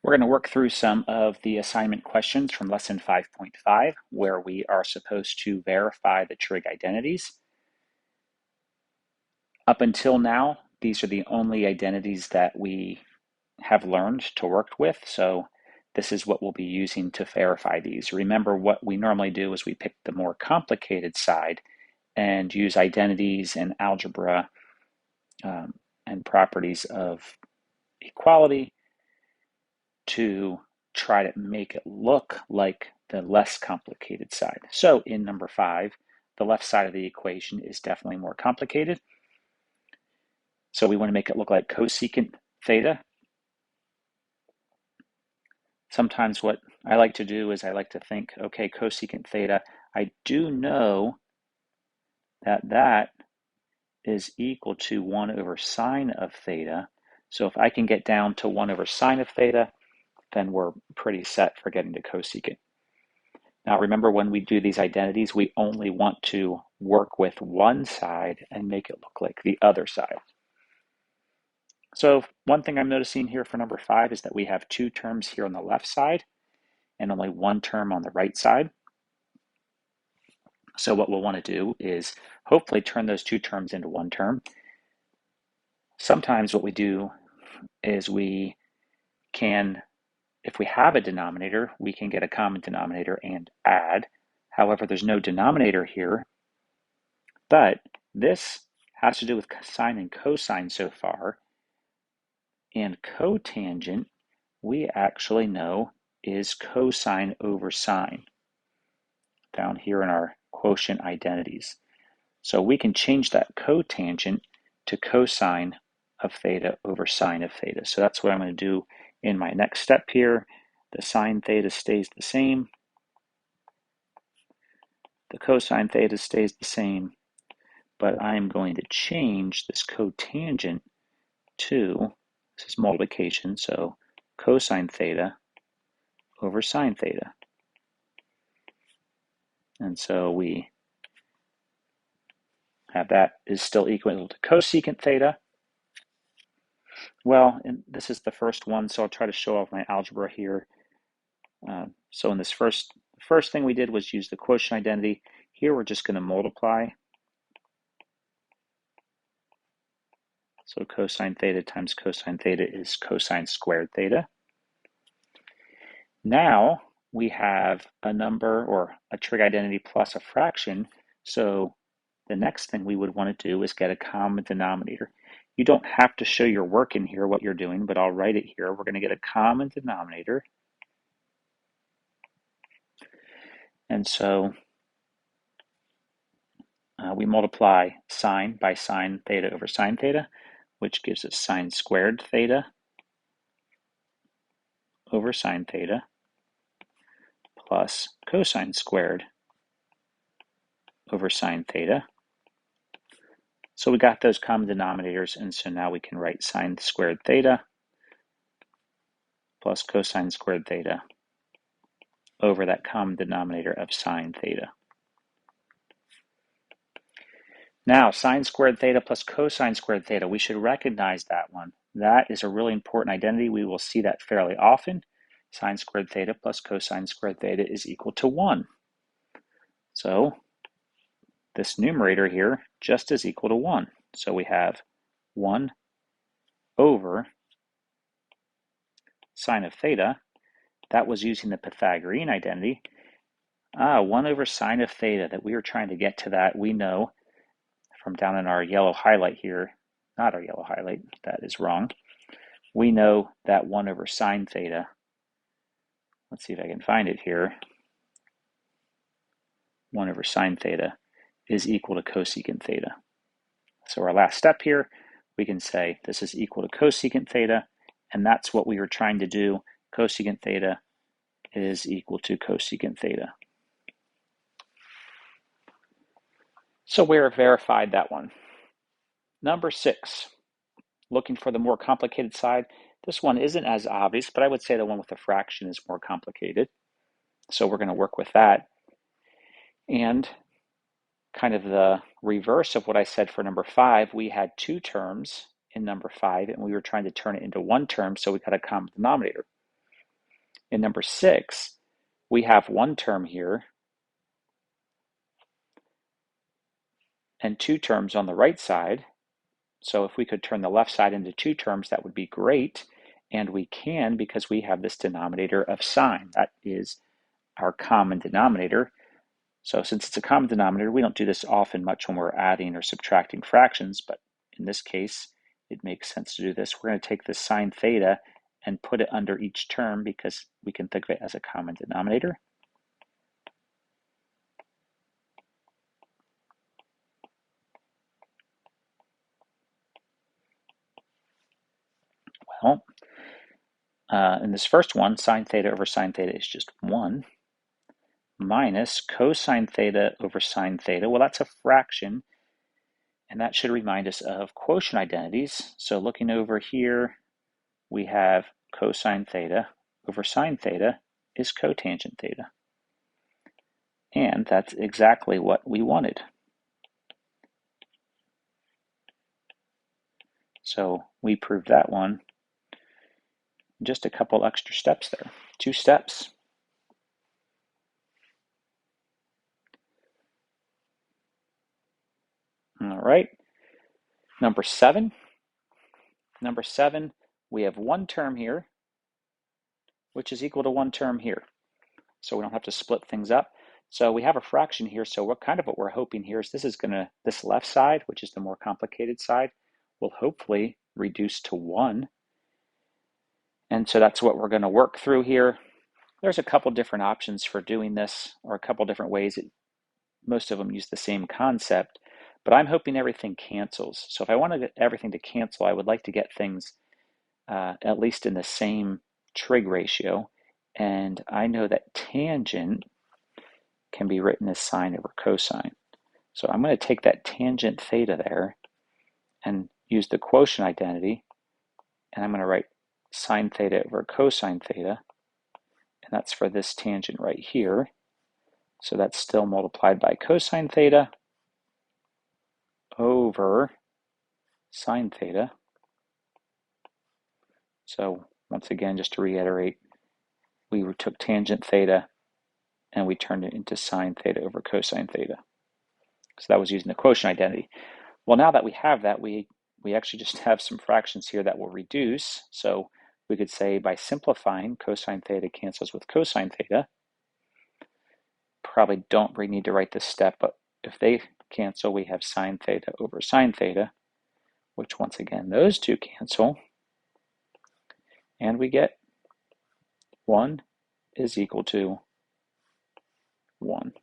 We're going to work through some of the assignment questions from lesson 5.5, where we are supposed to verify the trig identities. Up until now, these are the only identities that we have learned to work with, so this is what we'll be using to verify these. Remember, what we normally do is we pick the more complicated side and use identities and algebra and properties of equality to try to make it look like the less complicated side. So in number 5, the left side of the equation is definitely more complicated. So we want to make it look like cosecant theta. Sometimes what I like to do is I like to think, okay, cosecant theta, I do know that that is equal to 1 over sine of theta. So if I can get down to 1 over sine of theta, then we're pretty set for getting to cosecant. Now remember, when we do these identities, we only want to work with one side and make it look like the other side. So one thing I'm noticing here for number 5 is that we have 2 terms here on the left side and only 1 term on the right side. So what we'll want to do is hopefully turn those 2 terms into 1 term. Sometimes what we do is we can, if we have a denominator, we can get a common denominator and add. However, there's no denominator here, but this has to do with sine and cosine so far. And cotangent, we actually know is cosine over sine down here in our quotient identities. So we can change that cotangent to cosine of theta over sine of theta. So that's what I'm going to do in my next step here. The sine theta stays the same. The cosine theta stays the same. But I'm going to change this cotangent to, this is multiplication, so cosine theta over sine theta. And so we have that is still equal to cosecant theta. Well, and this is the first one, so I'll try to show off my algebra here. So in this first thing we did was use the quotient identity. Here we're just going to multiply. So cosine theta times cosine theta is cosine squared theta. Now we have a number or a trig identity plus a fraction. So the next thing we would want to do is get a common denominator. You don't have to show your work in here what you're doing, but I'll write it here. We're going to get a common denominator. And so we multiply sine by sine theta over sine theta, which gives us sine squared theta over sine theta plus cosine squared over sine theta. So we got those common denominators, and so now we can write sine squared theta plus cosine squared theta over that common denominator of sine theta. Now, sine squared theta plus cosine squared theta, we should recognize that one. That is a really important identity. We will see that fairly often. Sine squared theta plus cosine squared theta is equal to 1. So this numerator here just is equal to 1. So we have 1 over sine of theta. That was using the Pythagorean identity. 1 over sine of theta, that we were trying to get to that, we know from down in our yellow highlight here, not our yellow highlight, that is wrong. We know that 1 over sine theta, let's see if I can find it here, 1 over sine theta is equal to cosecant theta. So our last step here, we can say this is equal to cosecant theta, and that's what we were trying to do. Cosecant theta is equal to cosecant theta. So we verified that one. Number 6, looking for the more complicated side. This one isn't as obvious, but I would say the one with the fraction is more complicated. So we're going to work with that. And kind of the reverse of what I said for number 5, we had 2 terms in number 5, and we were trying to turn it into 1 term, so we got a common denominator. In number 6, we have one term here and two terms on the right side. So if we could turn the left side into two terms, that would be great. And we can because we have this denominator of sine. That is our common denominator. So since it's a common denominator, we don't do this often much when we're adding or subtracting fractions, but in this case, it makes sense to do this. We're going to take this sine theta and put it under each term because we can think of it as a common denominator. Well, in this first one, sine theta over sine theta is just 1 minus cosine theta over sine theta. Well, that's a fraction, and that should remind us of quotient identities. So looking over here, we have cosine theta over sine theta is cotangent theta. And that's exactly what we wanted. So we proved that one. Just a couple extra steps there. 2 steps. All right. Number 7. Number 7, we have one term here, which is equal to one term here. So we don't have to split things up. So we have a fraction here. So what we're hoping here is this left side, which is the more complicated side, will hopefully reduce to 1. And so that's what we're going to work through here. There's a couple different options for doing this, or a couple different ways. Most of them use the same concept, but I'm hoping everything cancels. So if I want to get everything to cancel, I would like to get things at least in the same trig ratio. And I know that tangent can be written as sine over cosine. So I'm going to take that tangent theta there and use the quotient identity, and I'm going to write sine theta over cosine theta, and that's for this tangent right here. So that's still multiplied by cosine theta over sine theta. So once again, just to reiterate, we took tangent theta and we turned it into sine theta over cosine theta. So that was using the quotient identity. Well, now that we have that, we actually just have some fractions here that will reduce. So we could say by simplifying, cosine theta cancels with cosine theta. Probably don't really need to write this step, but if they cancel, we have sine theta over sine theta, which once again, those two cancel. And we get 1 is equal to 1.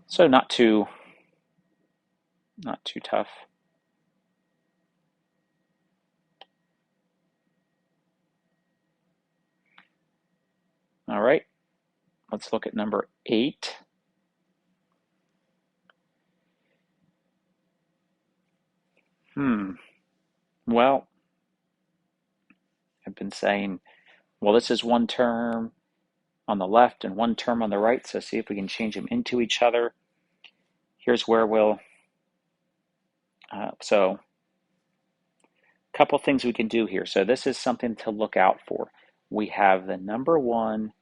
So not too tough. All right, let's look at number 8. Well, I've been saying, well, this is one term on the left and one term on the right, so see if we can change them into each other. Here's where we'll, so a couple things we can do here. So this is something to look out for. We have the number 1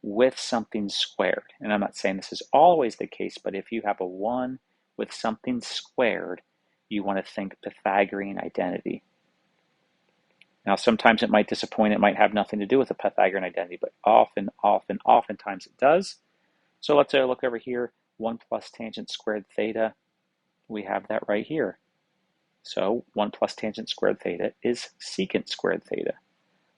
with something squared. And I'm not saying this is always the case, but if you have a 1 with something squared, you want to think Pythagorean identity. Now, sometimes it might disappoint. It might have nothing to do with the Pythagorean identity, but oftentimes it does. So let's look over here. 1 plus tangent squared theta. We have that right here. So 1 plus tangent squared theta is secant squared theta.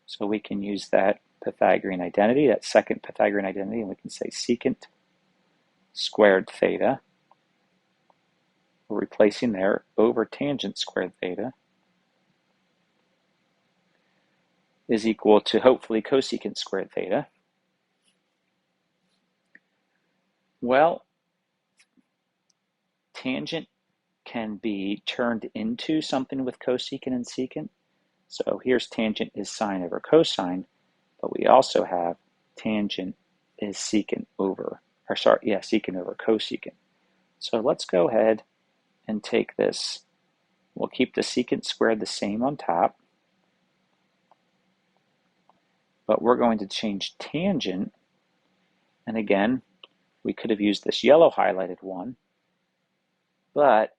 So we can use that Pythagorean identity, that second Pythagorean identity, and we can say secant squared theta. We're replacing there over tangent squared theta is equal to hopefully cosecant squared theta. Well, tangent can be turned into something with cosecant and secant. So here's tangent is sine over cosine, but we also have tangent is secant over cosecant. So let's go ahead and take this. We'll keep the secant squared the same on top. but we're going to change tangent. And again, we could have used this yellow highlighted one, but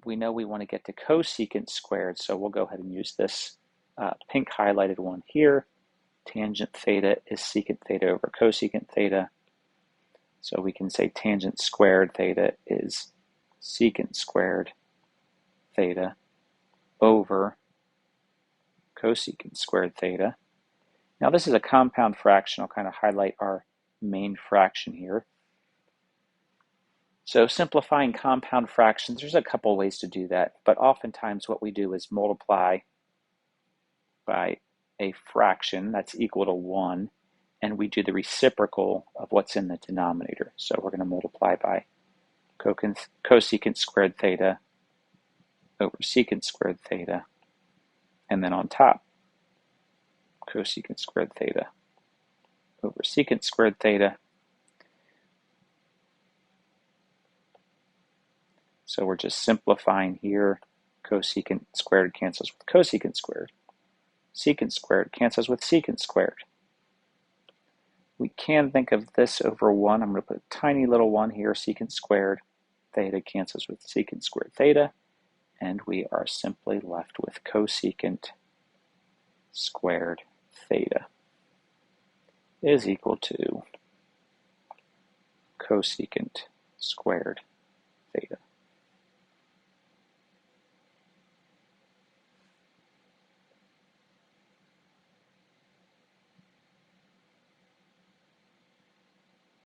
we know we want to get to cosecant squared, so we'll go ahead and use this pink highlighted one here. Tangent theta is secant theta over cosecant theta. So we can say tangent squared theta is secant squared theta over cosecant squared theta. Now this is a compound fraction. I'll kind of highlight our main fraction here. So simplifying compound fractions, there's a couple ways to do that, but oftentimes what we do is multiply by a fraction that's equal to 1, and we do the reciprocal of what's in the denominator. So we're going to multiply by cosecant squared theta over secant squared theta, and then on top, cosecant squared theta over secant squared theta. So we're just simplifying here. Cosecant squared cancels with cosecant squared. Secant squared cancels with secant squared. We can think of this over 1. I'm going to put a tiny little 1 here. Secant squared theta cancels with secant squared theta. And we are simply left with cosecant squared theta is equal to cosecant squared